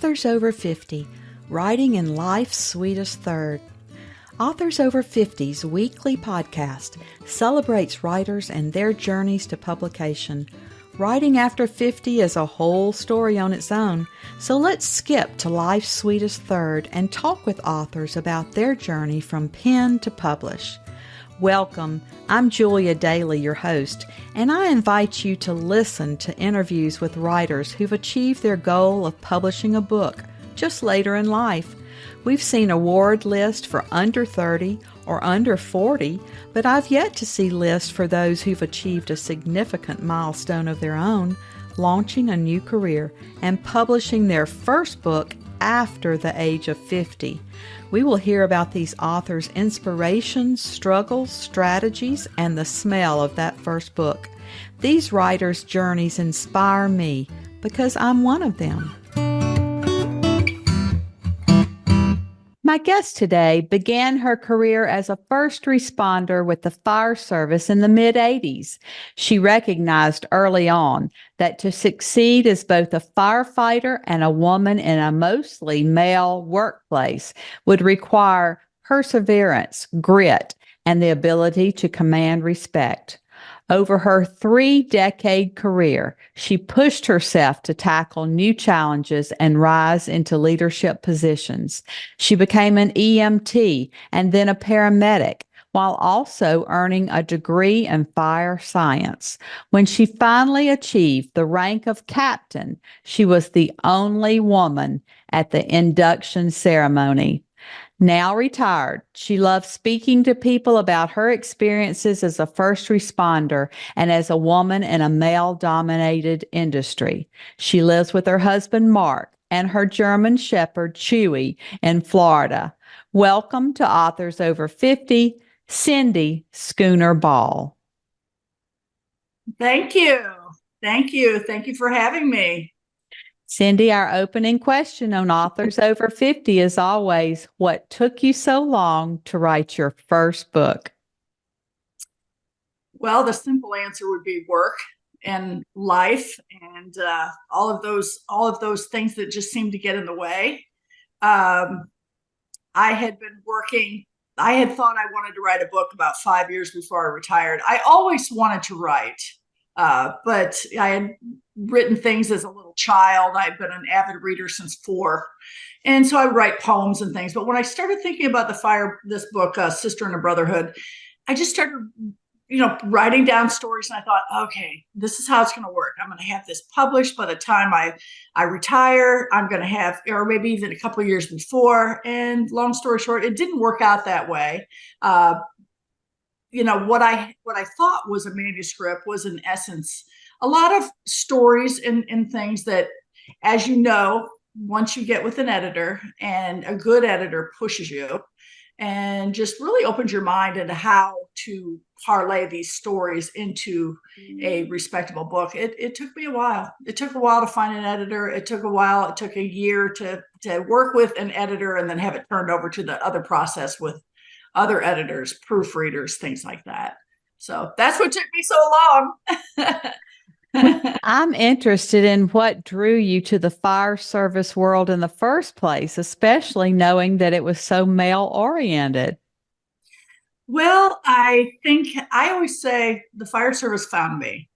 Authors Over 50, Writing in Life's Sweetest Third. Authors Over 50's weekly podcast celebrates writers and their journeys to publication. Writing after 50 is a whole story on its own, so let's skip to life's sweetest third and talk with authors about their journey from pen to publish. Welcome, I'm Julia Daly, your host, and I invite you to listen to interviews with writers who've achieved their goal of publishing a book just later in life. We've seen award lists for under 30 or under 40, but I've yet to see lists for those who've achieved a significant milestone of their own, launching a new career and publishing their first book after the age of 50. We will hear about these authors' inspirations, struggles, strategies, and the smell of that first book. These writers' journeys inspire me because I'm one of them. My guest today began her career as a first responder with the fire service in the mid-'80s. She recognized early on that to succeed as both a firefighter and a woman in a mostly male workplace would require perseverance, grit, and the ability to command respect. Over her 3-decade career, she pushed herself to tackle new challenges and rise into leadership positions. She became an EMT and then a paramedic, while also earning a degree in fire science. When she finally achieved the rank of captain, she was the only woman at the induction ceremony. Now retired, she loves speaking to people about her experiences as a first responder and as a woman in a male-dominated industry. She lives with her husband, Mark, and her German Shepherd, Chewie, in Florida. Welcome to Authors Over 50, Cindie Schooner-Ball. Thank you. Thank you. Thank you for having me. Cindie, our opening question on Authors Over 50 is always, what took you so long to write your first book? Well, the simple answer would be work and life and all of those things that just seem to get in the way. I had been working. I had thought I wanted to write a book about 5 years before I retired. I always wanted to write, but I had written things as a little child. I've been an avid reader since 4. And so I would write poems and things. But when I started thinking about this book, Sister in a Brotherhood, I just started, writing down stories. And I thought, okay, this is how it's going to work. I'm going to have this published by the time I retire. I'm going to have, or maybe even a couple of years before. And long story short, it didn't work out that way. What I thought was a manuscript was in essence a lot of stories and things that, as you know, once you get with an editor and a good editor pushes you and just really opens your mind into how to parlay these stories into a respectable book. It took me a while. It took a while to find an editor. It took a while. It took a year to work with an editor and then have it turned over to the other process with other editors, proofreaders, things like that. So that's what took me so long. I'm interested in what drew you to the fire service world in the first place, especially knowing that it was so male-oriented. Well, I think I always say the fire service found me.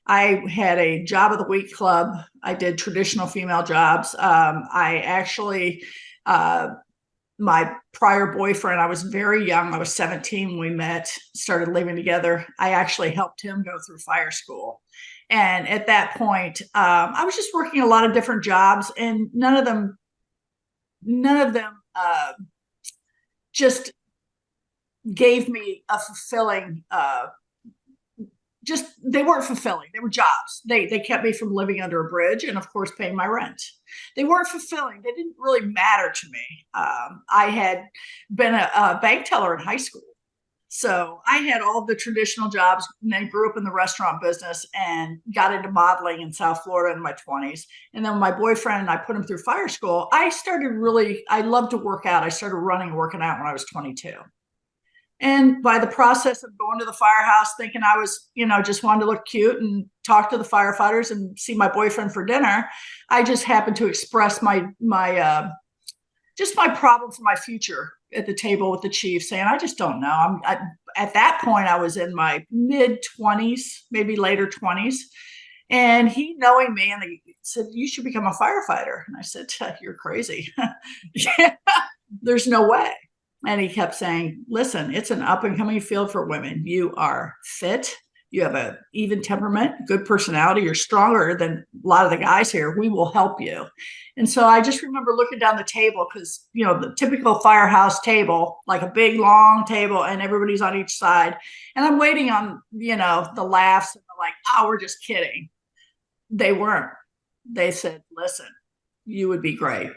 I had a job of the week club. I did traditional female jobs. I actually, my prior boyfriend, I was very young. I was 17 when we met, started living together. I actually helped him go through fire school. And at that point, I was just working a lot of different jobs, and none of them just gave me a fulfilling. They weren't fulfilling. They were jobs. They kept me from living under a bridge, and of course, paying my rent. They weren't fulfilling. They didn't really matter to me. I had been a bank teller in high school. So I had all the traditional jobs and then grew up in the restaurant business and got into modeling in South Florida in my 20s. And then my boyfriend and I put him through fire school. I loved to work out. I started running and working out when I was 22. And by the process of going to the firehouse, thinking I was, just wanted to look cute and talk to the firefighters and see my boyfriend for dinner, I just happened to express just my problem for my future at the table with the chief, saying, I just don't know. At that point, I was in my mid 20s, maybe later 20s. And he, knowing me, and he said, you should become a firefighter. And I said, you're crazy. There's no way. And he kept saying, listen, it's an up and coming field for women. You are fit. You have an even temperament, good personality. You're stronger than a lot of the guys here. We will help you. And so I just remember looking down the table because, the typical firehouse table, like a big, long table, and everybody's on each side. And I'm waiting on, the laughs and the like, oh, we're just kidding. They weren't. They said, listen, you would be great.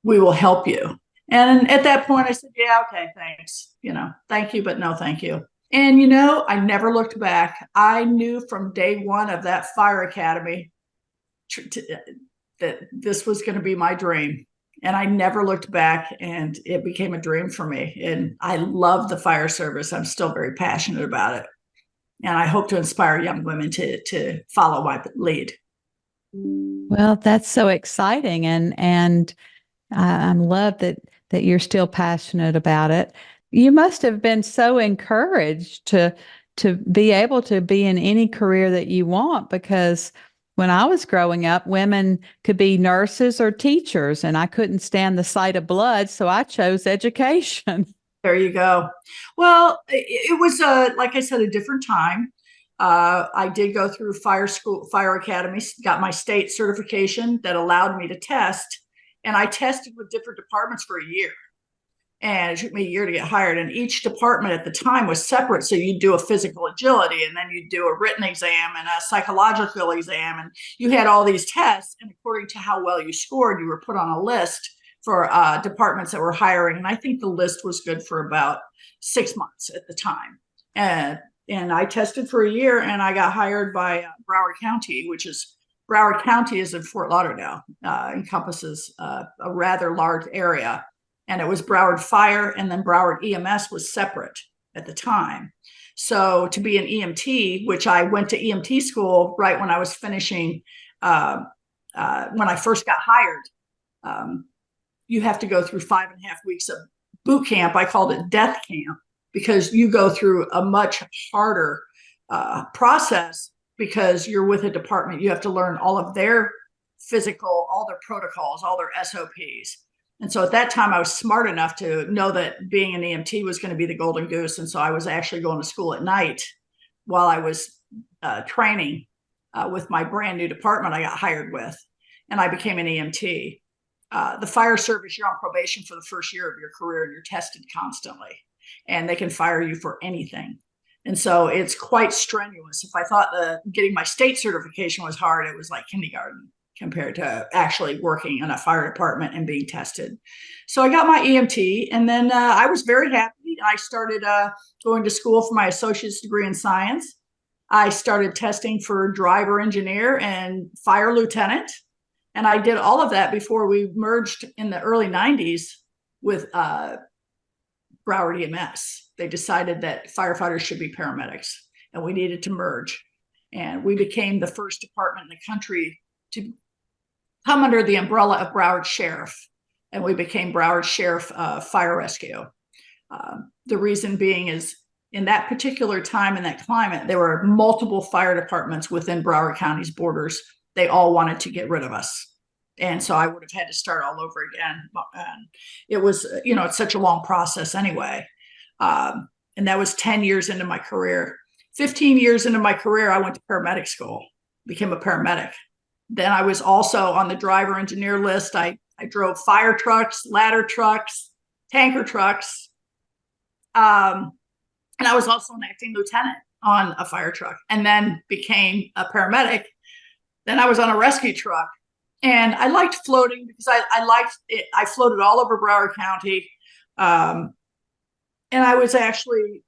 We will help you. And at that point, I said, yeah, okay, thanks. Thank you, but no, thank you. And, I never looked back. I knew from day one of that fire academy that this was going to be my dream. And I never looked back, and it became a dream for me. And I love the fire service. I'm still very passionate about it. And I hope to inspire young women to follow my lead. Well, that's so exciting. And I love that you're still passionate about it. You must have been so encouraged to be able to be in any career that you want, because when I was growing up, women could be nurses or teachers, and I couldn't stand the sight of blood, so I chose education. There you go. Well, it was, like I said, a different time. I did go through fire academy, got my state certification that allowed me to test. And I tested with different departments for a year. And it took me a year to get hired. And each department at the time was separate. So you'd do a physical agility, and then you'd do a written exam and a psychological exam. And you had all these tests. And according to how well you scored, you were put on a list for departments that were hiring. And I think the list was good for about 6 months at the time. And I tested for a year, and I got hired by Broward County, Broward County is in Fort Lauderdale, encompasses a rather large area. And it was Broward Fire, and then Broward EMS was separate at the time. So to be an EMT, which I went to EMT school right when I was finishing, when I first got hired, you have to go through 5.5 weeks of boot camp. I called it death camp, because you go through a much harder process, because you're with a department. You have to learn all of their physical, all their protocols, all their SOPs. And so at that time, I was smart enough to know that being an EMT was going to be the golden goose. And so I was actually going to school at night while I was training with my brand new department I got hired with. And I became an EMT. The fire service, you're on probation for the first year of your career, and you're tested constantly. And they can fire you for anything. And so it's quite strenuous. If I thought getting my state certification was hard, it was like kindergarten compared to actually working in a fire department and being tested. So I got my EMT, and then I was very happy. I started going to school for my associate's degree in science. I started testing for driver, engineer, and fire lieutenant. And I did all of that before we merged in the early 90s with Broward EMS. They decided that firefighters should be paramedics, and we needed to merge. And we became the first department in the country to come under the umbrella of Broward Sheriff. And we became Broward Sheriff Fire Rescue. The reason being is, in that particular time, in that climate, there were multiple fire departments within Broward County's borders. They all wanted to get rid of us. And so I would have had to start all over again. And it was, it's such a long process anyway. And that was 10 years into my career. 15 years into my career, I went to paramedic school, became a paramedic. Then I was also on the driver engineer list. I drove fire trucks, ladder trucks, tanker trucks. And I was also an acting lieutenant on a fire truck, and then became a paramedic. Then I was on a rescue truck. And I liked floating because I liked it. I floated all over Broward County. And I was actually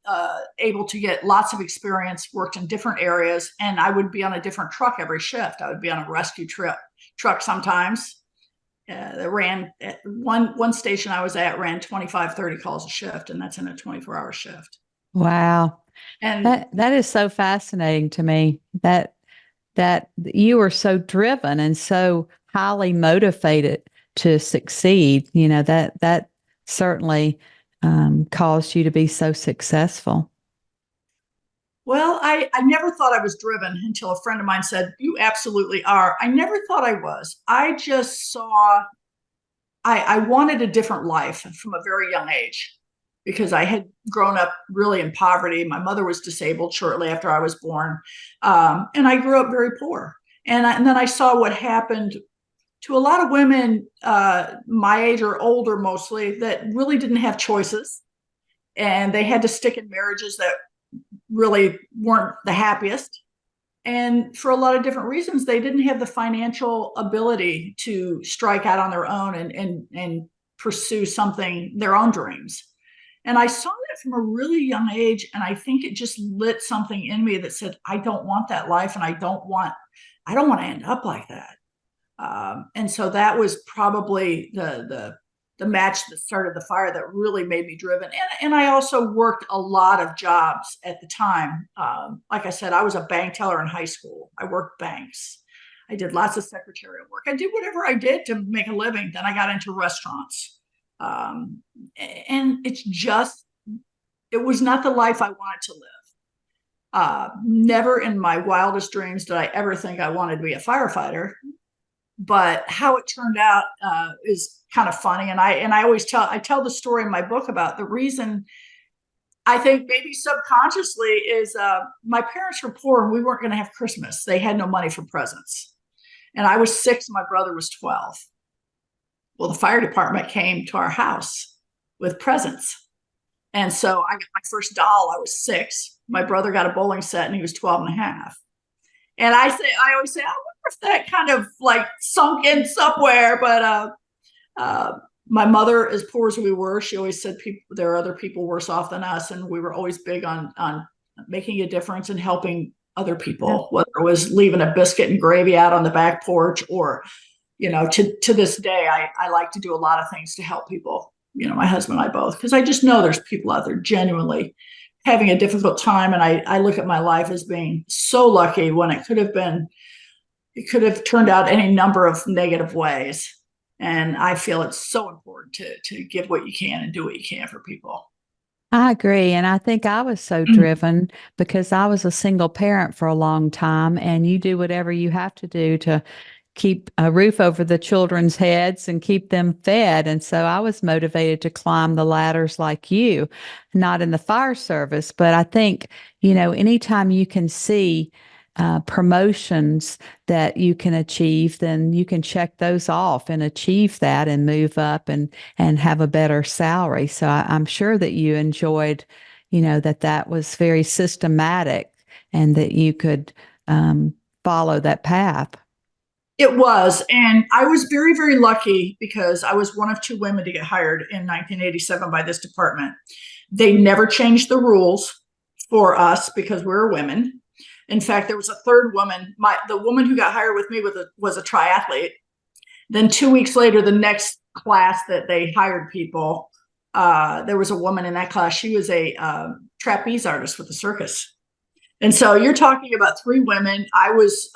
able to get lots of experience, worked in different areas, and I would be on a different truck every shift. I would be on a rescue truck sometimes, that ran at one station I was at ran 25, 30 calls a shift, and that's in a 24-hour shift. Wow. And That is so fascinating to me that you are so driven and so highly motivated to succeed. You know, that certainly caused you to be so successful. well, I never thought I was driven until a friend of mine said, "You absolutely are." I never thought I was. I just saw I wanted a different life from a very young age because I had grown up really in poverty. My mother was disabled shortly after I was born, and I grew up very poor. And then I saw what happened to a lot of women my age or older, mostly, that really didn't have choices, and they had to stick in marriages that really weren't the happiest. And for a lot of different reasons, they didn't have the financial ability to strike out on their own and pursue something, their own dreams. And I saw that from a really young age. And I think it just lit something in me that said, I don't want that life. And I don't want to end up like that. And so that was probably the match that started the fire that really made me driven. And I also worked a lot of jobs at the time. Like I said, I was a bank teller in high school. I worked banks. I did lots of secretarial work. I did whatever I did to make a living. Then I got into restaurants. And it was not the life I wanted to live. Never in my wildest dreams did I ever think I wanted to be a firefighter. But how it turned out is kind of funny. And I always tell the story in my book about the reason I think maybe subconsciously is my parents were poor and we weren't going to have Christmas. They had no money for presents. And I was 6, and my brother was 12. Well, the fire department came to our house with presents. And so I got my first doll. I was 6. My brother got a bowling set and he was 12 and a half. And I always say, I wonder if that kind of like sunk in somewhere. But my mother, as poor as we were, she always said there are other people worse off than us. And we were always big on making a difference and helping other people, whether it was leaving a biscuit and gravy out on the back porch or, to this day, I like to do a lot of things to help people, my husband and I both, because I just know there's people out there genuinely having a difficult time. And I look at my life as being so lucky when it could have turned out any number of negative ways. And I feel it's so important to give what you can and do what you can for people. I agree. And I think I was so driven because I was a single parent for a long time, and you do whatever you have to do to keep a roof over the children's heads and keep them fed. And so I was motivated to climb the ladders like you, not in the fire service, but I think, anytime you can see promotions that you can achieve, then you can check those off and achieve that and move up and have a better salary. So I'm sure that you enjoyed, that was very systematic and that you could follow that path. It was. And I was very, very lucky because I was one of 2 women to get hired in 1987 by this department. They never changed the rules for us because we were women. In fact, there was a third woman. The woman who got hired with me was a triathlete. Then 2 weeks later, the next class that they hired people, there was a woman in that class. She was a trapeze artist with the circus. And so you're talking about 3 women. I was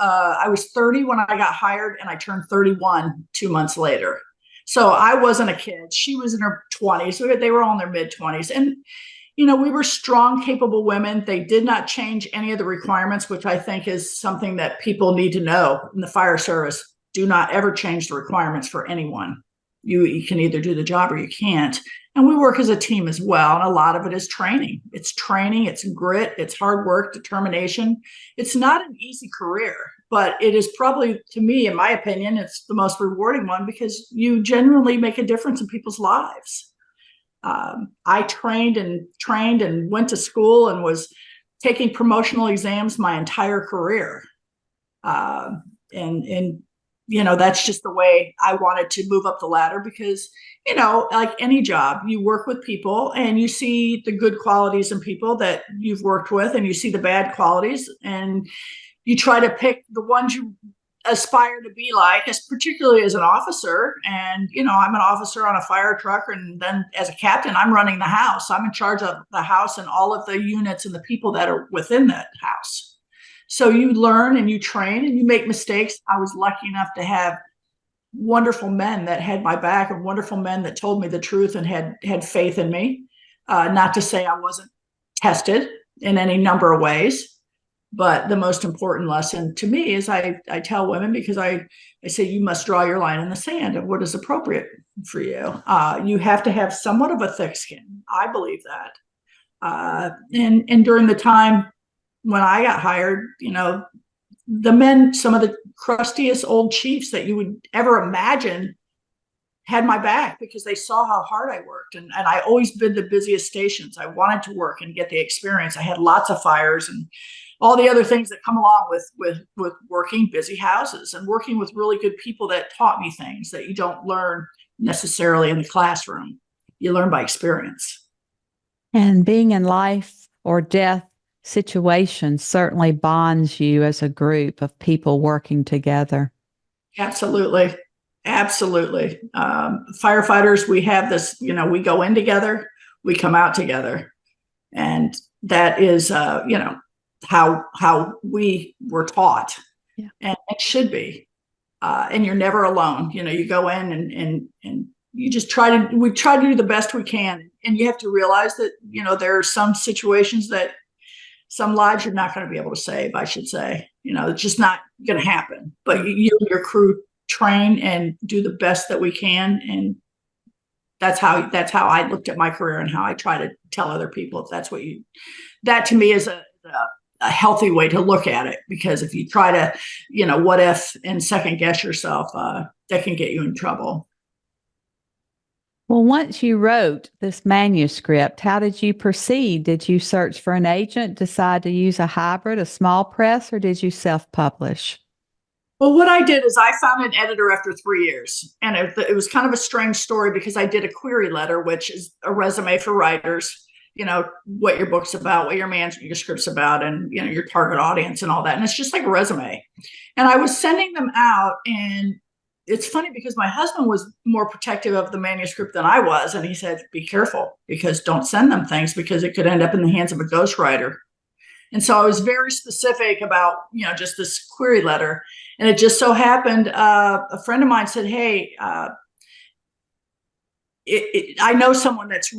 30 when I got hired, and I turned 31 2 months later. So I wasn't a kid. She was in her 20s. So they were all in their mid 20s. And, we were strong, capable women. They did not change any of the requirements, which I think is something that people need to know in the fire service. Do not ever change the requirements for anyone. You can either do the job or you can't. And we work as a team as well. And a lot of it is training. It's training, it's grit, it's hard work, determination. It's not an easy career, but it is probably, to me, in my opinion, it's the most rewarding one because you genuinely make a difference in people's lives. I trained and went to school and was taking promotional exams my entire career. And that's just the way I wanted to move up the ladder because, like any job, you work with people and you see the good qualities in people that you've worked with and you see the bad qualities and you try to pick the ones you aspire to be like, as particularly as an officer. And, I'm an officer on a fire truck. And then as a captain, I'm running the house. I'm in charge of the house and all of the units and the people that are within that house. So you learn and you train and you make mistakes. I was lucky enough to have wonderful men that had my back and wonderful men that told me the truth and had faith in me. Not to say I wasn't tested in any number of ways. But the most important lesson to me is I tell women, because I say you must draw your line in the sand of what is appropriate for you. You have to have somewhat of a thick skin. I believe that. And during the time when I got hired, the men, some of the crustiest old chiefs that you would ever imagine, had my back because they saw how hard I worked. And I always been the busiest stations. I wanted to work and get the experience. I had lots of fires and all the other things that come along with working busy houses and working with really good people that taught me things that you don't learn necessarily in the classroom. You learn by experience. And being in life or death situations certainly bonds you as a group of people working together. Absolutely. Absolutely. Firefighters, we have this, we go in together, we come out together. And that is, how we were taught. Yeah. And it should be. And you're never alone. You go in and you just we try to do the best we can. And you have to realize that, there are some situations that some lives you're not going to be able to save, I should say. It's just not going to happen. But you and your crew train and do the best that we can. And that's how I looked at my career and how I try to tell other people if that's what that to me is a healthy way to look at it, because if you try to, what if and second guess yourself, that can get you in trouble. Well, once you wrote this manuscript, how did you proceed? Did you search for an agent, decide to use a hybrid, a small press, or did you self-publish? Well, what I did is I found an editor after 3 years, and it was kind of a strange story because I did a query letter, which is a resume for writers. What your book's about, what your manuscript's about, and, your target audience and all that. And it's just like a resume. And I was sending them out. And it's funny because my husband was more protective of the manuscript than I was. And he said, be careful, because don't send them things because it could end up in the hands of a ghostwriter. And so I was very specific about, just this query letter. And it just so happened, a friend of mine said, hey, I know someone that's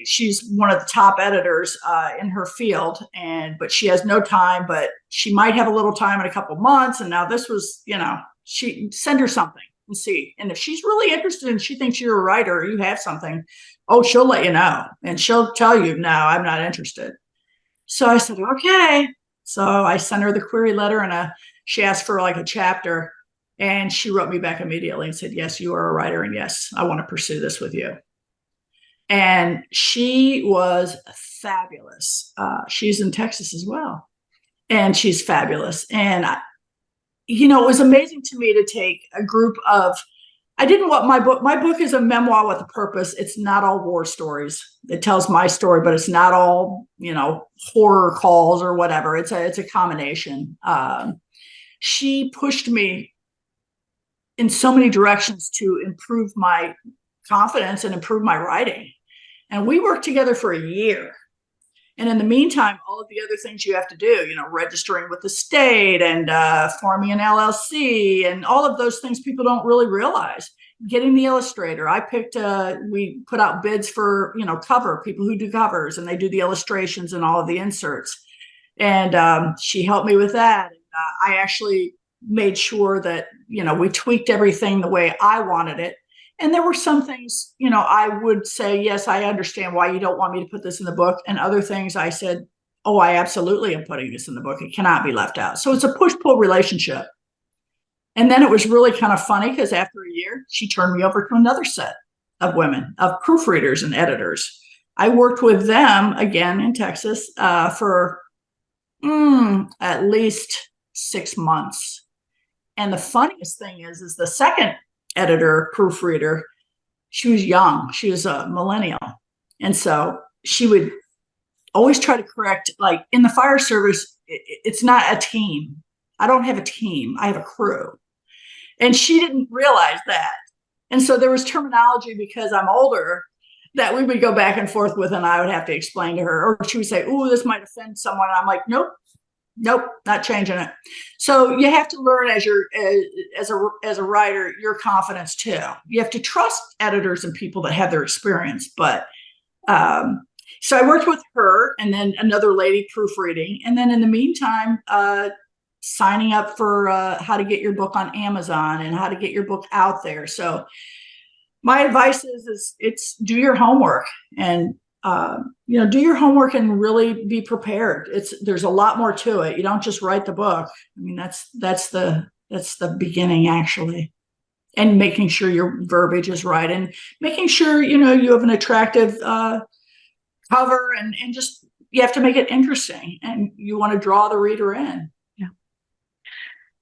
she's one of the top editors in her field, but she has no time, but she might have a little time in a couple of months. And now this was, she send her something and see. And if she's really interested and she thinks you're a writer or you have something, she'll let you know. And she'll tell you, no, I'm not interested. So I said, okay. So I sent her the query letter and she asked for like a chapter. And she wrote me back immediately and said, yes, you are a writer. And yes, I want to pursue this with you. And she was fabulous. She's in Texas as well. And she's fabulous. And, it was amazing to me to take a group of, I didn't want my book is a memoir with a purpose. It's not all war stories. It tells my story, but it's not all, horror calls or whatever. It's a combination. She pushed me in so many directions to improve my confidence and improve my writing. And we worked together for a year. And in the meantime, all of the other things you have to do, registering with the state and forming an LLC and all of those things people don't really realize. Getting the illustrator. We put out bids for, cover, people who do covers, and they do the illustrations and all of the inserts. And she helped me with that. And, I actually made sure that, we tweaked everything the way I wanted it. And there were some things, I would say, yes, I understand why you don't want me to put this in the book. And other things I said, oh, I absolutely am putting this in the book. It cannot be left out. So it's a push-pull relationship. And then it was really kind of funny because after a year, she turned me over to another set of women, of proofreaders and editors. I worked with them again in Texas for at least 6 months. And the funniest thing is the second editor, proofreader, she was young. She was a millennial. And so she would always try to correct, like in the fire service, it's not a team. I don't have a team. I have a crew. And she didn't realize that. And so there was terminology, because I'm older, that we would go back and forth with, and I would have to explain to her, or she would say, "Ooh, this might offend someone." I'm like, "Nope, nope, not changing it." So you have to learn as a writer, your confidence too. You have to trust editors and people that have their experience. But so I worked with her, and then another lady proofreading, and then in the meantime, signing up for how to get your book on Amazon and how to get your book out there. So my advice is it's do your homework, and do your homework and really be prepared. There's a lot more to it. You don't just write the book. I mean, that's the beginning, actually. And making sure your verbiage is right, and making sure you have an attractive cover, and just you have to make it interesting, and you want to draw the reader in.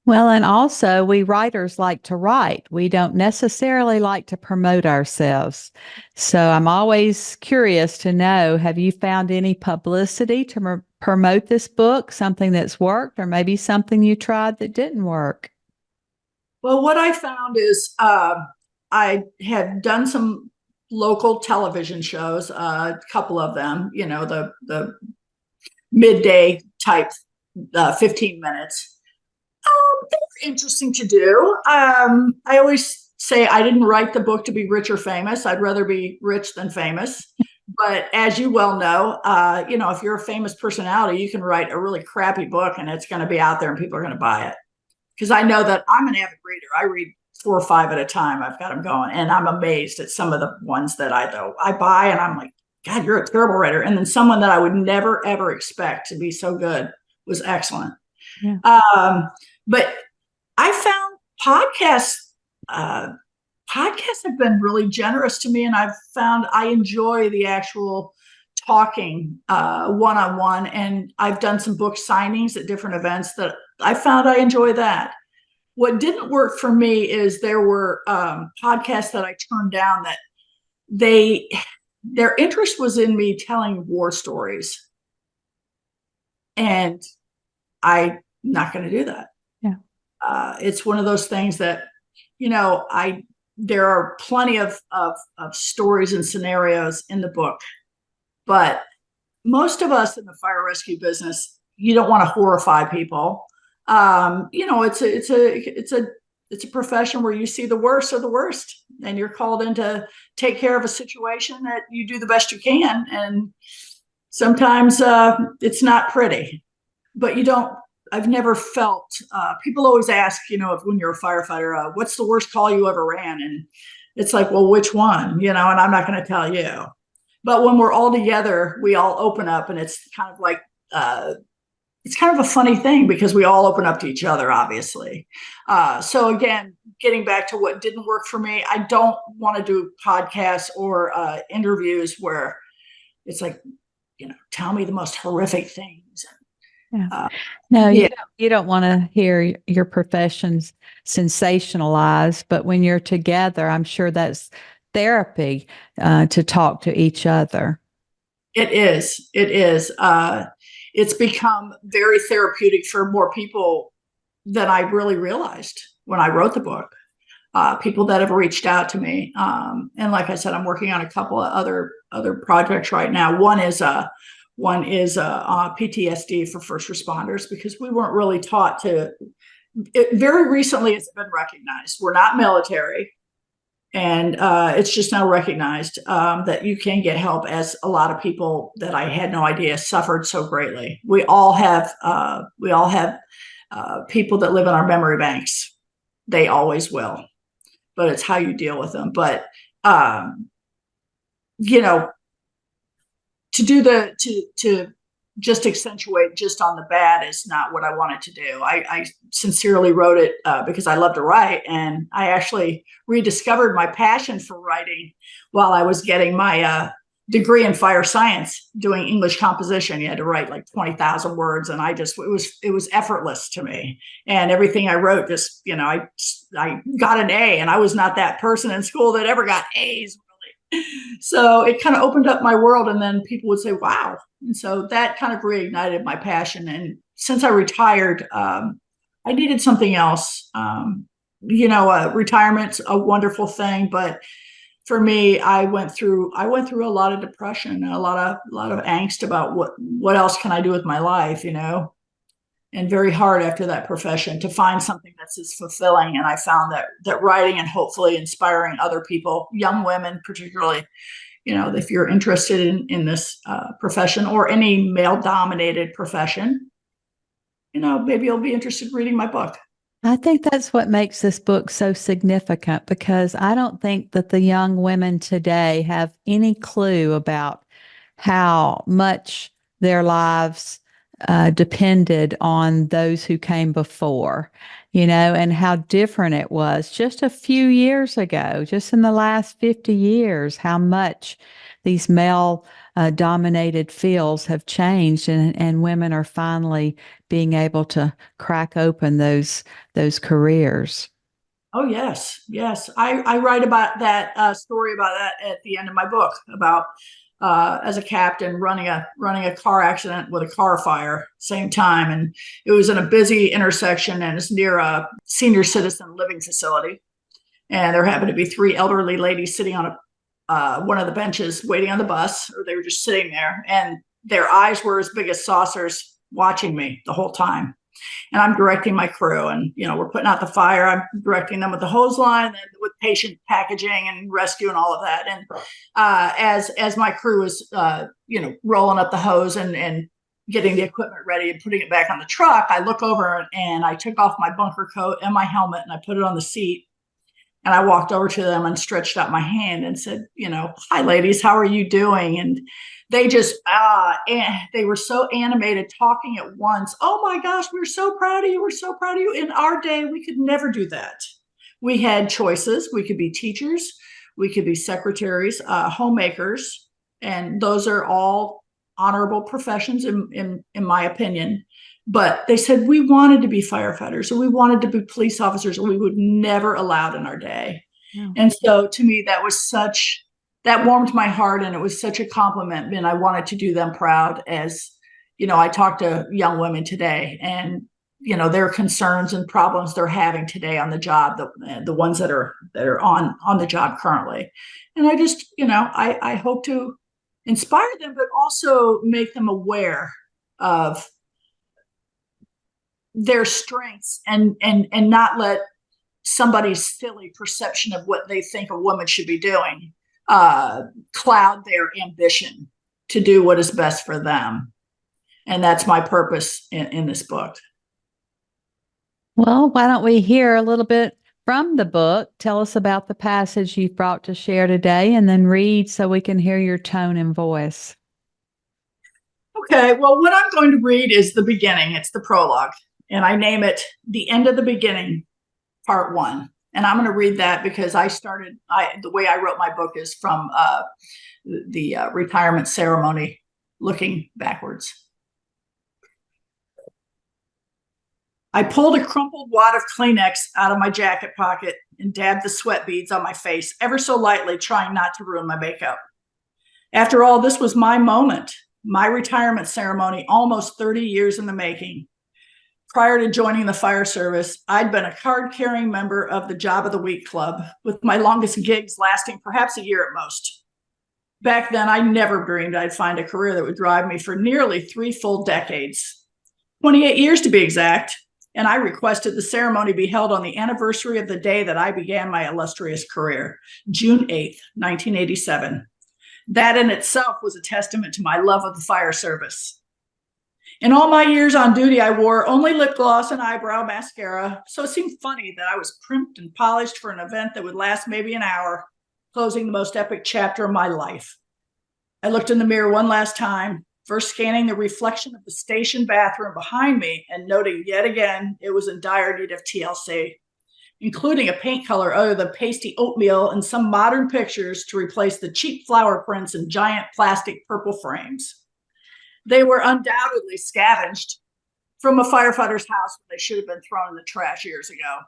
Well, and also we writers like to write. We don't necessarily like to promote ourselves. So I'm always curious to know, have you found any publicity to promote this book, something that's worked, or maybe something you tried that didn't work? Well, what I found is I have done some local television shows, a couple of them, the midday type 15 minutes. It's interesting to do. I always say I didn't write the book to be rich or famous. I'd rather be rich than famous. But as you well know, if you're a famous personality, you can write a really crappy book and it's going to be out there and people are going to buy it. Because I know that I'm an avid reader. I read 4 or 5 at a time. I've got them going. And I'm amazed at some of the ones that I buy, and I'm like, God, you're a terrible writer. And then someone that I would never, ever expect to be so good was excellent. Yeah. But I found podcasts have been really generous to me, and I've found I enjoy the actual talking one-on-one, and I've done some book signings at different events that I found I enjoy that. What didn't work for me is there were podcasts that I turned down that their interest was in me telling war stories, and I'm not going to do that. Yeah. It's one of those things that, there are plenty of stories and scenarios in the book, but most of us in the fire rescue business, you don't want to horrify people. It's a profession where you see the worst of the worst, and you're called in to take care of a situation that you do the best you can. And sometimes it's not pretty, but I've never felt, people always ask, if when you're a firefighter, what's the worst call you ever ran? And it's like, well, which one, and I'm not going to tell you. But when we're all together, we all open up, and it's kind of like, it's kind of a funny thing because we all open up to each other, obviously. So again, getting back to what didn't work for me, I don't want to do podcasts or interviews where it's like, tell me the most horrific things. Yeah. No, yeah. you don't want to hear your professions sensationalized, but when you're together, I'm sure that's therapy to talk to each other. It is. It's become very therapeutic for more people than I really realized when I wrote the book. People that have reached out to me, and like I said, I'm working on a couple of other projects right now. One is PTSD for first responders, because we weren't really taught to. Very recently, it's been recognized. We're not military. And it's just now recognized that you can get help, as a lot of people that I had no idea suffered so greatly. We all have people that live in our memory banks. They always will, but it's how you deal with them. But to just accentuate just on the bad is not what I wanted to do. I sincerely wrote it because I love to write, and I actually rediscovered my passion for writing while I was getting my degree in fire science, doing English composition. You had to write like 20,000 words, and it was effortless to me. And everything I wrote, just I got an A, and I was not that person in school that ever got A's. So it kind of opened up my world, and then people would say, wow. And so that kind of reignited my passion. And since I retired, I needed something else. retirement's a wonderful thing, but for me, I went through a lot of depression and a lot of angst about what else can I do with my life, and very hard after that profession to find something that's as fulfilling. And I found that writing and hopefully inspiring other people, young women particularly, if you're interested in this profession or any male dominated profession, maybe you'll be interested in reading my book. I think that's what makes this book so significant because I don't think that the young women today have any clue about how much their lives depended on those who came before, and how different it was just a few years ago, just in the last 50 years, how much these male dominated fields have changed and women are finally being able to crack open those careers. Oh yes, yes. I write about that story about that at the end of my book about as a captain running a car accident with a car fire same time, and it was in a busy intersection and it's near a senior citizen living facility, and there happened to be three elderly ladies sitting on one of the benches waiting on the bus, or they were just sitting there, and their eyes were as big as saucers watching me the whole time. And I'm directing my crew, and we're putting out the fire. I'm directing them with the hose line and with patient packaging and rescue and all of that. And as my crew was rolling up the hose and getting the equipment ready and putting it back on the truck, I look over and I took off my bunker coat and my helmet and I put it on the seat. And I walked over to them and stretched out my hand and said, "Hi, ladies, how are you doing?" And they just, they were so animated talking at once. "Oh my gosh, we're so proud of you. We're so proud of you." In our day, we could never do that. We had choices. We could be teachers. We could be secretaries, homemakers. And those are all honorable professions in my opinion. But they said we wanted to be firefighters or we wanted to be police officers, and we would never allowed in our day. Yeah. And so to me, that warmed my heart, and it was such a compliment, and I wanted to do them proud. As I talk to young women today, and their concerns and problems they're having today on the job, the ones that are on the job currently. And I just I hope to inspire them, but also make them aware of their strengths and not let somebody's silly perception of what they think a woman should be doing cloud their ambition to do what is best for them. And that's my purpose in this book. Well, why don't we hear a little bit from the book? Tell us about the passage you've brought to share today, and then read so we can hear your tone and voice. Okay, well, what I'm going to read is the beginning. It's the prologue, and I name it "The End of the Beginning, Part 1. And I'm going to read that because the way I wrote my book is from the retirement ceremony, looking backwards. I pulled a crumpled wad of Kleenex out of my jacket pocket and dabbed the sweat beads on my face ever so lightly, trying not to ruin my makeup. After all, this was my moment, my retirement ceremony, almost 30 years in the making. Prior to joining the fire service, I'd been a card-carrying member of the Job of the Week Club, with my longest gigs lasting perhaps a year at most. Back then, I never dreamed I'd find a career that would drive me for nearly 3 full decades, 28 years to be exact, and I requested the ceremony be held on the anniversary of the day that I began my illustrious career, June 8th, 1987. That in itself was a testament to my love of the fire service. In all my years on duty, I wore only lip gloss and eyebrow mascara, so it seemed funny that I was primped and polished for an event that would last maybe an hour, closing the most epic chapter of my life. I looked in the mirror one last time, first scanning the reflection of the station bathroom behind me and noting yet again it was in dire need of TLC, including a paint color other than pasty oatmeal and some modern pictures to replace the cheap flower prints in giant plastic purple frames. They were undoubtedly scavenged from a firefighter's house when they should have been thrown in the trash years ago.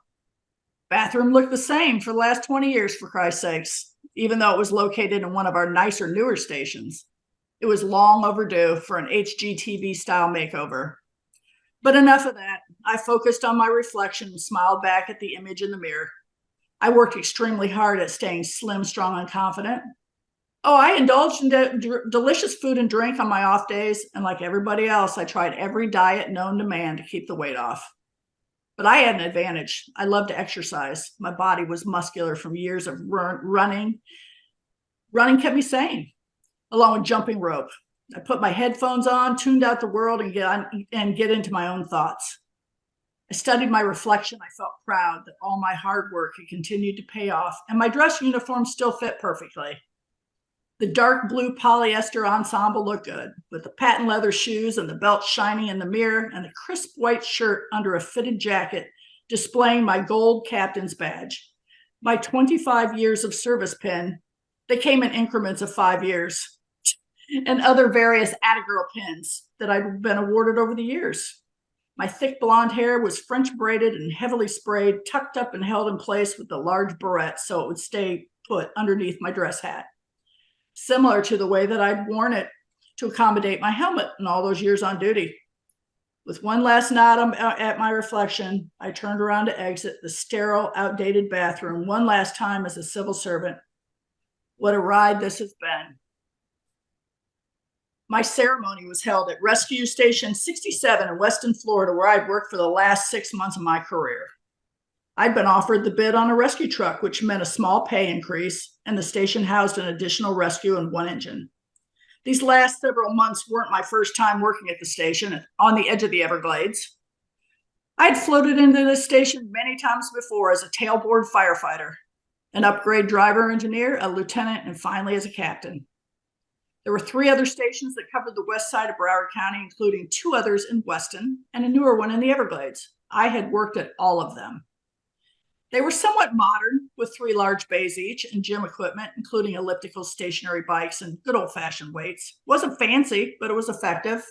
Bathroom looked the same for the last 20 years, for Christ's sakes, even though it was located in one of our nicer, newer stations. It was long overdue for an HGTV-style makeover. But enough of that. I focused on my reflection and smiled back at the image in the mirror. I worked extremely hard at staying slim, strong, and confident. Oh, I indulged in delicious food and drink on my off days, and like everybody else, I tried every diet known to man to keep the weight off. But I had an advantage. I loved to exercise. My body was muscular from years of running. Running kept me sane, along with jumping rope. I put my headphones on, tuned out the world, and get into my own thoughts. I studied my reflection. I felt proud that all my hard work had continued to pay off, and my dress uniform still fit perfectly. The dark blue polyester ensemble looked good, with the patent leather shoes and the belt shining in the mirror, and the crisp white shirt under a fitted jacket displaying my gold captain's badge. My 25 years of service pin, they came in increments of 5 years, and other various Attagirl pins that I'd been awarded over the years. My thick blonde hair was French braided and heavily sprayed, tucked up and held in place with a large barrette so it would stay put underneath my dress hat, similar to the way that I'd worn it to accommodate my helmet in all those years on duty. With one last nod at my reflection, I turned around to exit the sterile, outdated bathroom one last time as a civil servant. What a ride this has been. My ceremony was held at Rescue Station 67 in Weston, Florida, where I'd worked for the last 6 months of my career. I'd been offered the bid on a rescue truck, which meant a small pay increase, and the station housed an additional rescue and one engine. These last several months weren't my first time working at the station on the edge of the Everglades. I'd floated into this station many times before as a tailboard firefighter, an upgrade driver engineer, a lieutenant, and finally as a captain. There were 3 other stations that covered the west side of Broward County, including 2 others in Weston and a newer one in the Everglades. I had worked at all of them. They were somewhat modern, with 3 large bays each and gym equipment, including elliptical stationary bikes and good old-fashioned weights. Wasn't fancy, but it was effective.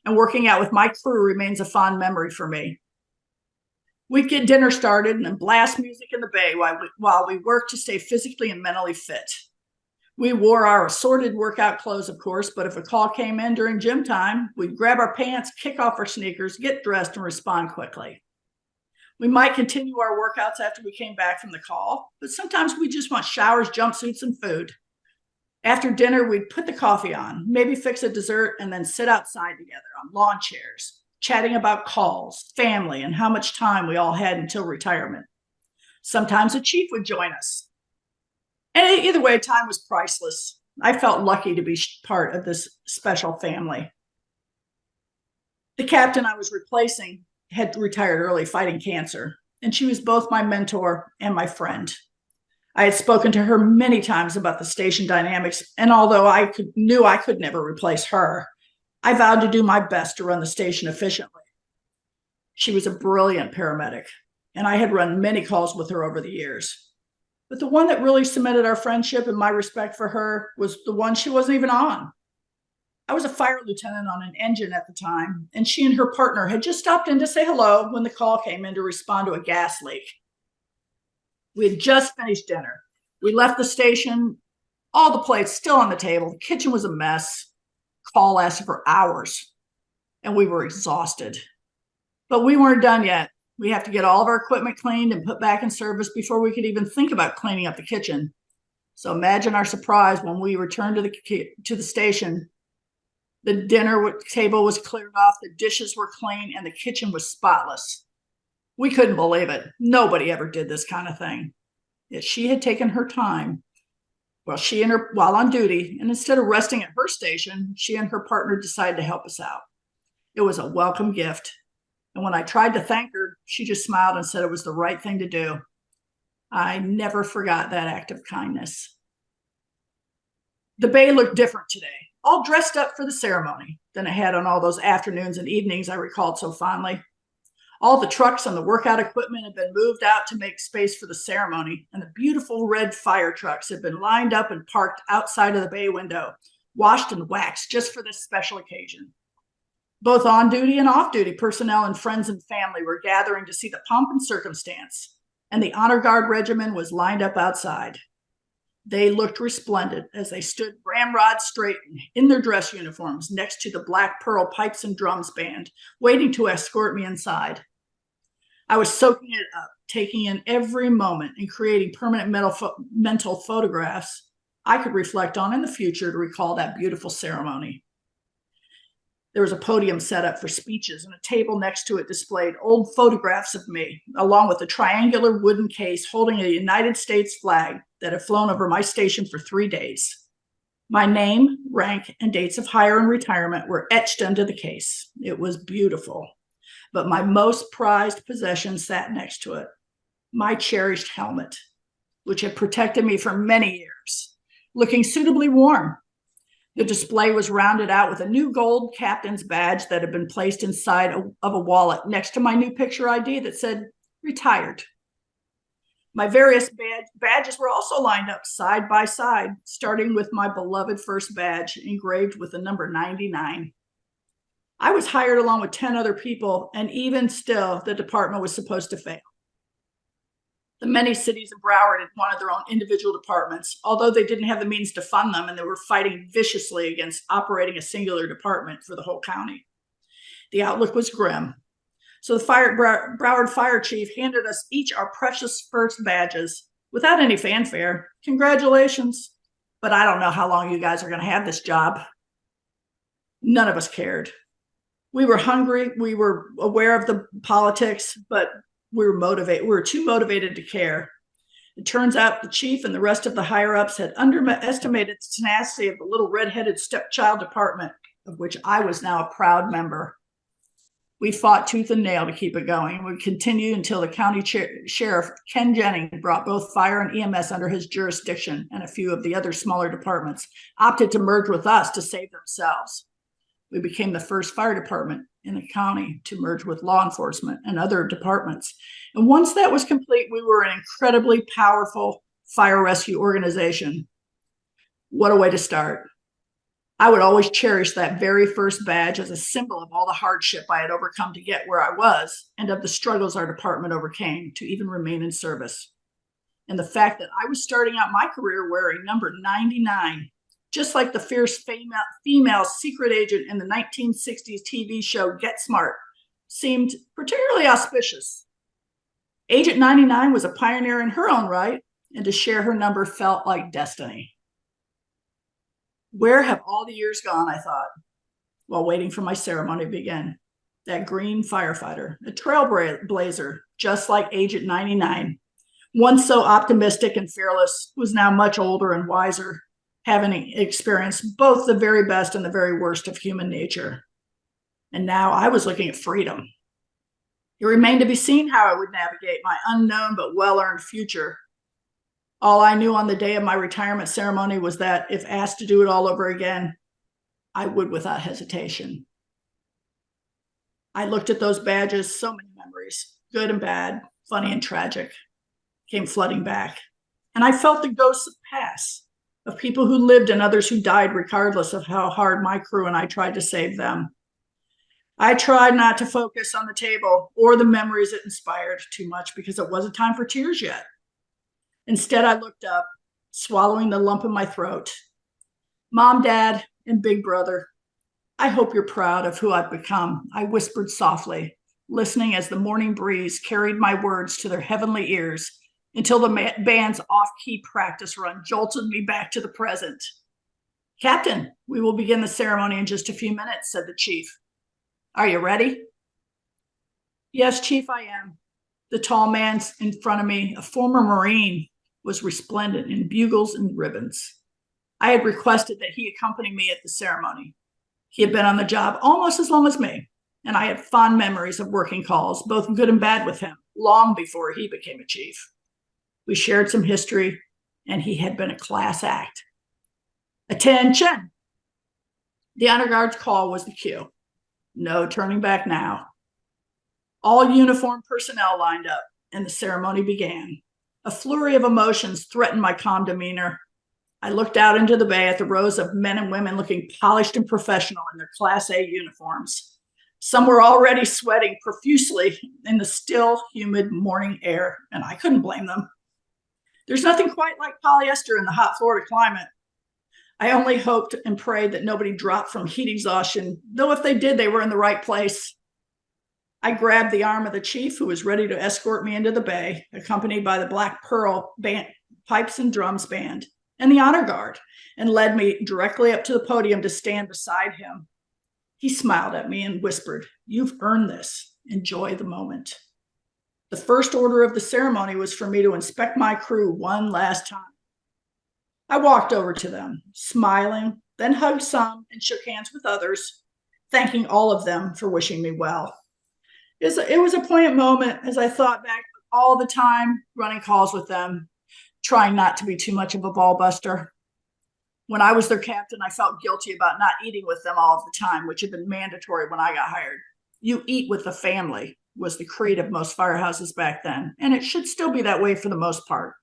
And working out with my crew remains a fond memory for me. We'd get dinner started and blast music in the bay while we worked to stay physically and mentally fit. We wore our assorted workout clothes, of course, but if a call came in during gym time, we'd grab our pants, kick off our sneakers, get dressed, and respond quickly. We might continue our workouts after we came back from the call, but sometimes we just want showers, jumpsuits, and food. After dinner, we'd put the coffee on, maybe fix a dessert, and then sit outside together on lawn chairs, chatting about calls, family, and how much time we all had until retirement. Sometimes a chief would join us. And either way, time was priceless. I felt lucky to be part of this special family. The captain I was replacing had retired early fighting cancer, and she was both my mentor and my friend. I had spoken to her many times about the station dynamics, and although I knew I could never replace her, I vowed to do my best to run the station efficiently. She was a brilliant paramedic, and I had run many calls with her over the years. But the one that really cemented our friendship and my respect for her was the one she wasn't even on. I was a fire lieutenant on an engine at the time, and she and her partner had just stopped in to say hello when the call came in to respond to a gas leak. We had just finished dinner. We left the station, all the plates still on the table. The kitchen was a mess. Call lasted for hours, and we were exhausted. But we weren't done yet. We have to get all of our equipment cleaned and put back in service before we could even think about cleaning up the kitchen. So imagine our surprise when we returned to the station. The dinner table was cleared off, the dishes were clean, and the kitchen was spotless. We couldn't believe it. Nobody ever did this kind of thing. Yet she had taken her time while on duty, and instead of resting at her station, she and her partner decided to help us out. It was a welcome gift. And when I tried to thank her, she just smiled and said it was the right thing to do. I never forgot that act of kindness. The bay looked different today, all dressed up for the ceremony, than it had on all those afternoons and evenings I recalled so fondly. All the trucks and the workout equipment had been moved out to make space for the ceremony, and the beautiful red fire trucks had been lined up and parked outside of the bay window, washed and waxed just for this special occasion. Both on-duty and off-duty personnel and friends and family were gathering to see the pomp and circumstance, and the honor guard regiment was lined up outside. They looked resplendent as they stood ramrod straight in their dress uniforms next to the Black Pearl Pipes and Drums band, waiting to escort me inside. I was soaking it up, taking in every moment and creating permanent mental photographs I could reflect on in the future to recall that beautiful ceremony. There was a podium set up for speeches, and a table next to it displayed old photographs of me, along with a triangular wooden case holding a United States flag that had flown over my station for 3 days. My name, rank, and dates of hire and retirement were etched into the case. It was beautiful, but my most prized possession sat next to it, my cherished helmet, which had protected me for many years, looking suitably warm. The display was rounded out with a new gold captain's badge that had been placed inside of a wallet next to my new picture ID that said retired. My various badges were also lined up side by side, starting with my beloved first badge engraved with the number 99. I was hired along with 10 other people, and even still, the department was supposed to fail. The many cities of Broward had wanted their own individual departments, although they didn't have the means to fund them, and they were fighting viciously against operating a singular department for the whole county. The outlook was grim. So the Broward Fire Chief handed us each our precious first badges without any fanfare. Congratulations. But I don't know how long you guys are going to have this job. None of us cared. We were hungry. We were aware of the politics, but we were motivated. We were too motivated to care. It turns out the chief and the rest of the higher-ups had underestimated the tenacity of the little red-headed stepchild department, of which I was now a proud member. We fought tooth and nail to keep it going. We continued until the county sheriff, Ken Jennings, brought both fire and EMS under his jurisdiction, and a few of the other smaller departments opted to merge with us to save themselves. We became the first fire department in the county to merge with law enforcement and other departments. And once that was complete, we were an incredibly powerful fire rescue organization. What a way to start. I would always cherish that very first badge as a symbol of all the hardship I had overcome to get where I was, and of the struggles our department overcame to even remain in service. And the fact that I was starting out my career wearing number 99, just like the fierce female secret agent in the 1960s TV show Get Smart, seemed particularly auspicious. Agent 99 was a pioneer in her own right, and to share her number felt like destiny. Where have all the years gone, I thought, while waiting for my ceremony to begin. That green firefighter, a trailblazer, just like Agent 99, once so optimistic and fearless, was now much older and wiser, having experienced both the very best and the very worst of human nature. And now I was looking at freedom. It remained to be seen how I would navigate my unknown but well-earned future. All I knew on the day of my retirement ceremony was that if asked to do it all over again, I would without hesitation. I looked at those badges, so many memories, good and bad, funny and tragic, came flooding back. And I felt the ghosts of past, of people who lived and others who died, regardless of how hard my crew and I tried to save them. I tried not to focus on the table or the memories it inspired too much because it wasn't time for tears yet. Instead, I looked up, swallowing the lump in my throat. Mom, Dad, and Big Brother, I hope you're proud of who I've become, I whispered softly, listening as the morning breeze carried my words to their heavenly ears until the band's off-key practice run jolted me back to the present. Captain, we will begin the ceremony in just a few minutes, said the chief. Are you ready? Yes, Chief, I am. The tall man in front of me, a former Marine, was resplendent in bugles and ribbons. I had requested that he accompany me at the ceremony. He had been on the job almost as long as me, and I had fond memories of working calls, both good and bad, with him, long before he became a chief. We shared some history, and he had been a class act. Attention! The honor guard's call was the cue. No turning back now. All uniformed personnel lined up, and the ceremony began. A flurry of emotions threatened my calm demeanor. I looked out into the bay at the rows of men and women looking polished and professional in their Class A uniforms. Some were already sweating profusely in the still, humid morning air, and I couldn't blame them. There's nothing quite like polyester in the hot Florida climate. I only hoped and prayed that nobody dropped from heat exhaustion, though if they did, they were in the right place. I grabbed the arm of the chief, who was ready to escort me into the bay, accompanied by the Black Pearl band, pipes and drums band, and the honor guard, and led me directly up to the podium to stand beside him. He smiled at me and whispered, "You've earned this. Enjoy the moment." The first order of the ceremony was for me to inspect my crew one last time. I walked over to them, smiling, then hugged some and shook hands with others, thanking all of them for wishing me well. It was a poignant moment as I thought back all the time running calls with them, trying not to be too much of a ball buster. When I was their captain, I felt guilty about not eating with them all of the time, which had been mandatory when I got hired. You eat with the family was the creed of most firehouses back then, and it should still be that way for the most part.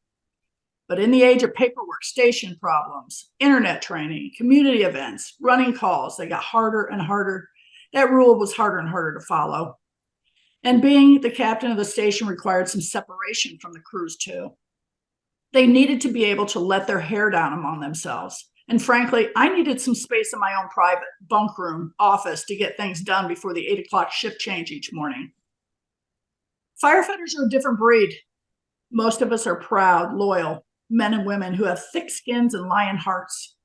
But in the age of paperwork, station problems, internet training, community events, running calls, they got harder and harder. That rule was harder and harder to follow. And being the captain of the station required some separation from the crews too. They needed to be able to let their hair down among themselves. And frankly, I needed some space in my own private bunk room office to get things done before the 8 o'clock shift change each morning. Firefighters are a different breed. Most of us are proud, loyal men and women who have thick skins and lion hearts.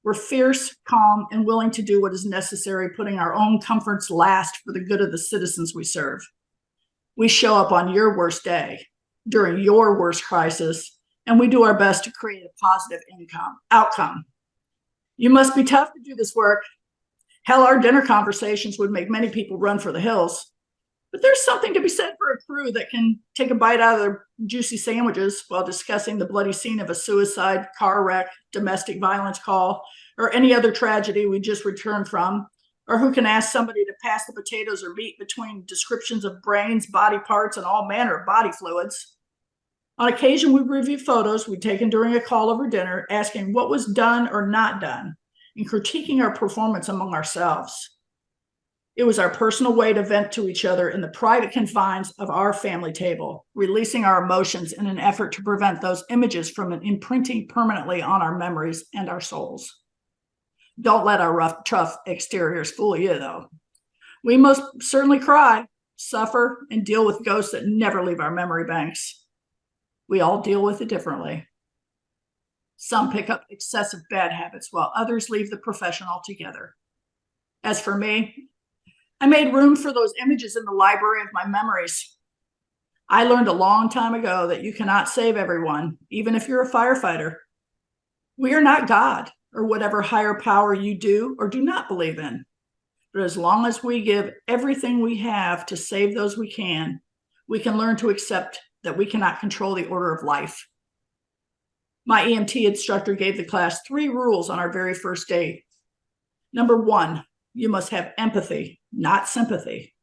We're fierce, calm, and willing to do what is necessary, putting our own comforts last for the good of the citizens we serve. We show up on your worst day, during your worst crisis, and we do our best to create a positive outcome. You must be tough to do this work. Hell, our dinner conversations would make many people run for the hills. But there's something to be said for a crew that can take a bite out of their juicy sandwiches while discussing the bloody scene of a suicide, car wreck, domestic violence call, or any other tragedy we just returned from, or who can ask somebody to pass the potatoes or meat between descriptions of brains, body parts, and all manner of body fluids. On occasion, we review photos we'd taken during a call over dinner, asking what was done or not done, and critiquing our performance among ourselves. It was our personal way to vent to each other in the private confines of our family table, releasing our emotions in an effort to prevent those images from imprinting permanently on our memories and our souls. Don't let our rough, tough exteriors fool you, though. We most certainly cry, suffer, and deal with ghosts that never leave our memory banks. We all deal with it differently. Some pick up excessive bad habits while others leave the profession altogether. As for me, I made room for those images in the library of my memories. I learned a long time ago that you cannot save everyone, even if you're a firefighter. We are not God or whatever higher power you do or do not believe in. But as long as we give everything we have to save those we can learn to accept that we cannot control the order of life. My EMT instructor gave the class 3 rules on our very first day. Number 1, you must have empathy, not sympathy.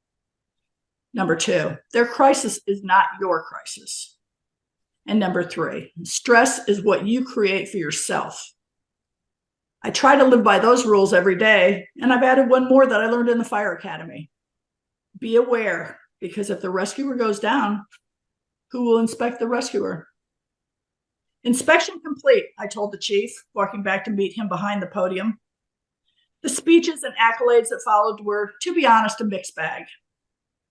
Number 2, their crisis is not your crisis. And number 3, stress is what you create for yourself. I try to live by those rules every day, and I've added one more that I learned in the fire academy. Be aware, because if the rescuer goes down, who will inspect the rescuer? Inspection complete, I told the chief, walking back to meet him behind the podium. The speeches and accolades that followed were, to be honest, a mixed bag.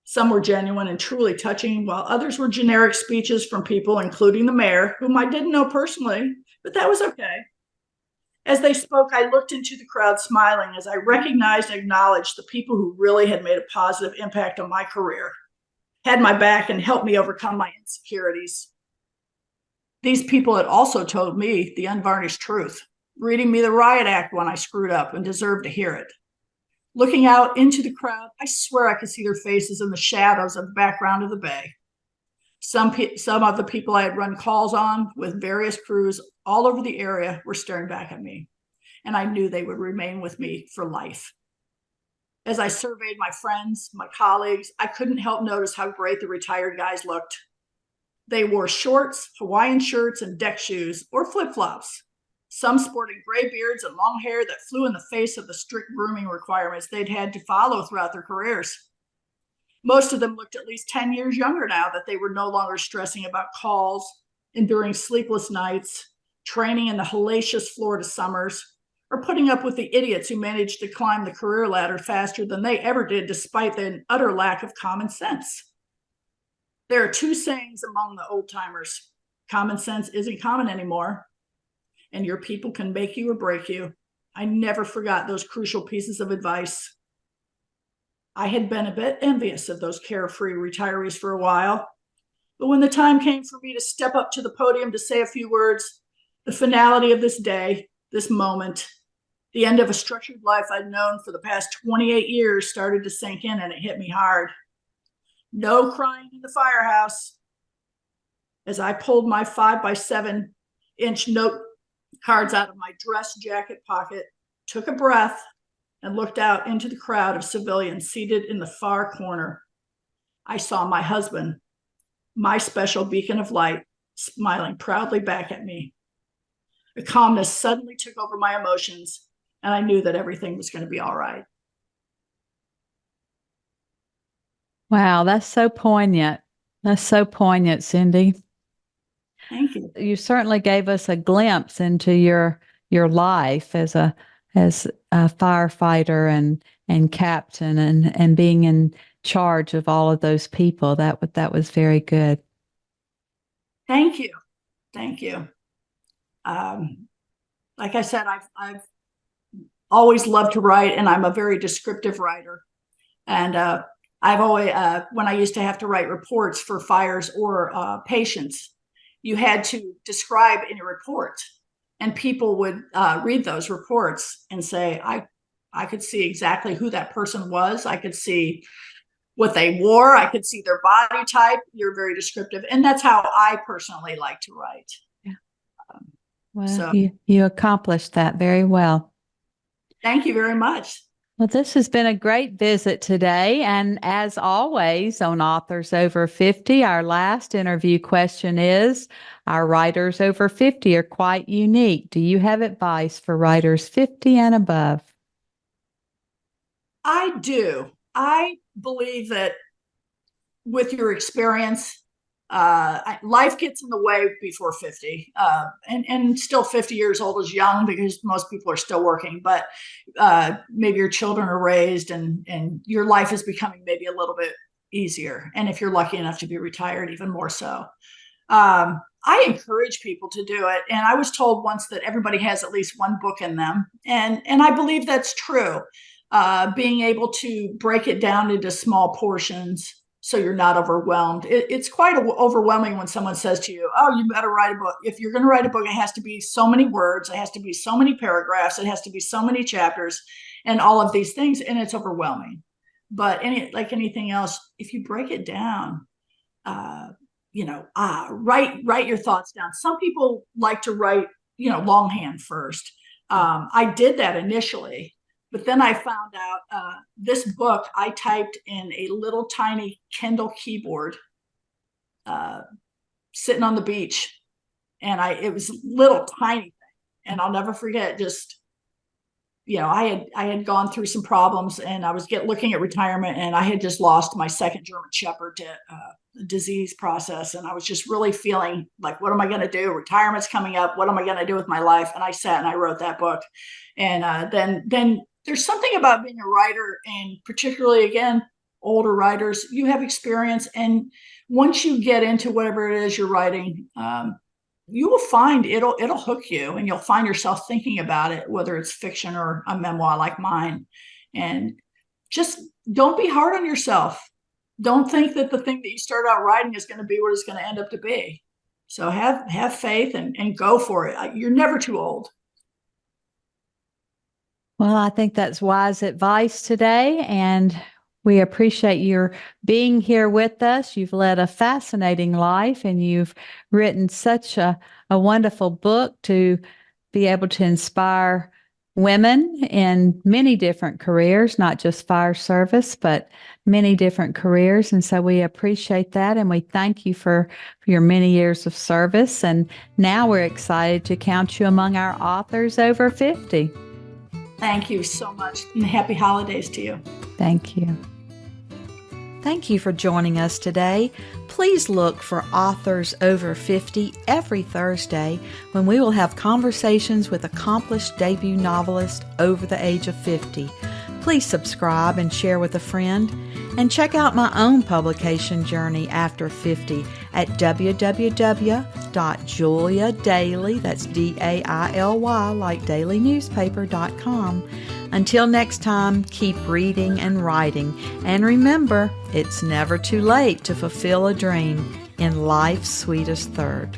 Some were genuine and truly touching, while others were generic speeches from people, including the mayor, whom I didn't know personally, but that was okay. As they spoke, I looked into the crowd smiling as I recognized and acknowledged the people who really had made a positive impact on my career, had my back, and helped me overcome my insecurities. These people had also told me the unvarnished truth, reading me the riot act when I screwed up and deserved to hear it. Looking out into the crowd, I swear I could see their faces in the shadows of the background of the bay. Some of the people I had run calls on with various crews all over the area were staring back at me, and I knew they would remain with me for life. As I surveyed my friends, my colleagues, I couldn't help notice how great the retired guys looked. They wore shorts, Hawaiian shirts, and deck shoes or flip-flops, some sporting gray beards and long hair that flew in the face of the strict grooming requirements they'd had to follow throughout their careers. Most of them looked at least 10 years younger now that they were no longer stressing about calls, enduring sleepless nights, training in the hellacious Florida summers, or putting up with the idiots who managed to climb the career ladder faster than they ever did, despite the utter lack of common sense. There are two sayings among the old timers. Common sense isn't common anymore, and your people can make you or break you. I never forgot those crucial pieces of advice. I had been a bit envious of those carefree retirees for a while, but when the time came for me to step up to the podium to say a few words, the finality of this day, this moment, the end of a structured life I'd known for the past 28 years started to sink in, and it hit me hard. No crying in the firehouse. As I pulled my 5x7-inch note cards out of my dress jacket pocket, took a breath, and looked out into the crowd of civilians seated in the far corner, I saw my husband, my special beacon of light, smiling proudly back at me. A calmness suddenly took over my emotions, and I knew that everything was going to be all right. Wow, that's so poignant. That's so poignant, Cindie. Thank you. You certainly gave us a glimpse into your life as a firefighter and captain and being in charge of all of those people. That was very good. Thank you. Thank you. Like I said, I've always loved to write, and I'm a very descriptive writer. And I've always, when I used to have to write reports for fires or patients, you had to describe in your report, and people would read those reports and say, I could see exactly who that person was. I could see what they wore. I could see their body type. You're very descriptive. And that's how I personally like to write. Yeah. Well, so you accomplished that very well. Thank you very much. Well, this has been a great visit today. And as always on Authors Over 50, our last interview question is, our writers over 50 are quite unique. Do you have advice for writers 50 and above? I do. I believe that with your experience, life gets in the way before 50, and still 50 years old is young because most people are still working, but maybe your children are raised and your life is becoming maybe a little bit easier. And if you're lucky enough to be retired, even more so. I encourage people to do it. And I was told once that everybody has at least one book in them. And I believe that's true. Being able to break it down into small portions so you're not overwhelmed. It's quite overwhelming when someone says to you, oh, you better write a book. If you're going to write a book, it has to be so many words. It has to be so many paragraphs. It has to be so many chapters and all of these things. And it's overwhelming. But like anything else, if you break it down, write your thoughts down. Some people like to write, longhand first. I did that initially. But then I found out this book I typed in a little tiny Kindle keyboard sitting on the beach. And it was a little tiny thing. And I'll never forget, just, I had gone through some problems, and I was looking at retirement, and I had just lost my second German Shepherd to the disease process. And I was just really feeling like, what am I going to do? Retirement's coming up. What am I going to do with my life? And I sat and I wrote that book. And then there's something about being a writer, and particularly, again, older writers, you have experience. And once you get into whatever it is you're writing, you will find it'll hook you, and you'll find yourself thinking about it, whether it's fiction or a memoir like mine. And just don't be hard on yourself. Don't think that the thing that you start out writing is going to be what it's going to end up to be. So have faith and go for it. You're never too old. Well, I think that's wise advice today, and we appreciate your being here with us. You've led a fascinating life, and you've written such a wonderful book to be able to inspire women in many different careers, not just fire service, but many different careers. And so we appreciate that, and we thank you for your many years of service. And now we're excited to count you among our authors over 50. Thank you so much, and happy holidays to you. Thank you. Thank you for joining us today. Please look for Authors Over 50 every Thursday when we will have conversations with accomplished debut novelists over the age of 50. Please subscribe and share with a friend. And check out my own publication journey after 50 at www.juliadaily, that's D-A-I-L-Y, like dailynewspaper.com. Until next time, keep reading and writing. And remember, it's never too late to fulfill a dream in life's sweetest third.